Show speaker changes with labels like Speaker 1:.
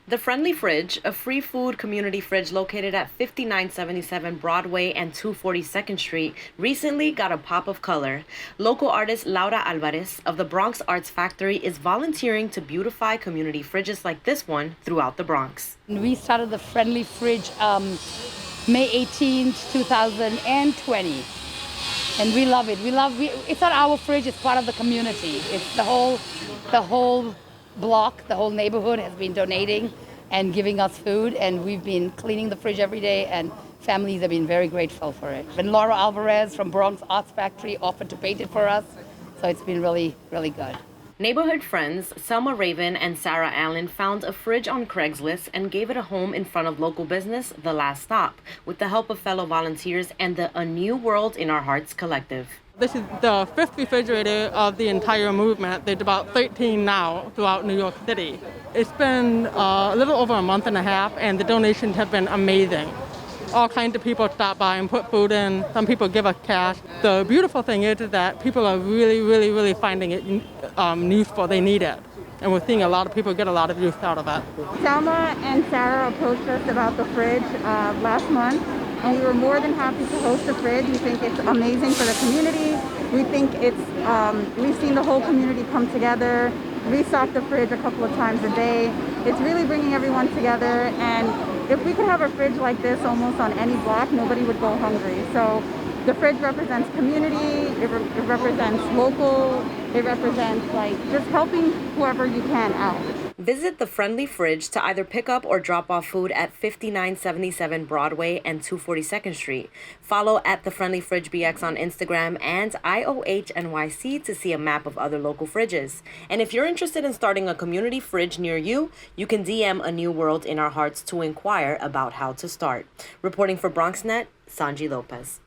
Speaker 1: The Friendly Fridge, a free food community fridge located at 5977 Broadway and 242nd Street, recently got a pop of color. Local artist Laura Alvarez of the Bronx Arts Factory is volunteering to beautify community fridges like this one throughout the Bronx.
Speaker 2: We started the Friendly Fridge May 18th, 2020. And we love it. It's not our fridge, it's part of the community. It's the whole block, the whole neighborhood has been donating and giving us food, and we've been cleaning the fridge every day, and families have been very grateful for it. And Laura Alvarez from Bronx Arts Factory offered to paint it for us, so it's been really, really good.
Speaker 1: Neighborhood friends Selma and Sara found a fridge on Craigslist and gave it a home in front of local business The Last Stop, with the help of fellow volunteers and the A New World in Our Hearts collective.
Speaker 3: This is the fifth refrigerator of the entire movement. There's about 13 now throughout New York City. It's been a little over a month and a half, and the donations have been amazing. All kinds of people stop by and put food in. Some people give us cash. The beautiful thing is that people are really finding it useful. They need it. And we're seeing a lot of people get a lot of use out of it.
Speaker 4: Selma and Sara approached us about the fridge last month, and we were more than happy to host the fridge. We think it's amazing for the community. We think we've seen the whole community come together, restock the fridge a couple of times a day. It's really bringing everyone together, and if we could have a fridge like this almost on any block, nobody would go hungry. So the fridge represents community, it represents local, it represents just helping whoever you can out.
Speaker 1: Visit the Friendly Fridge to either pick up or drop off food at 5977 Broadway and 242nd Street. Follow at the Friendly Fridge BX on Instagram and IOHNYC to see a map of other local fridges. And if you're interested in starting a community fridge near you, you can DM A New World in Our Hearts to inquire about how to start. Reporting for BronxNet, Sonyi Lopez.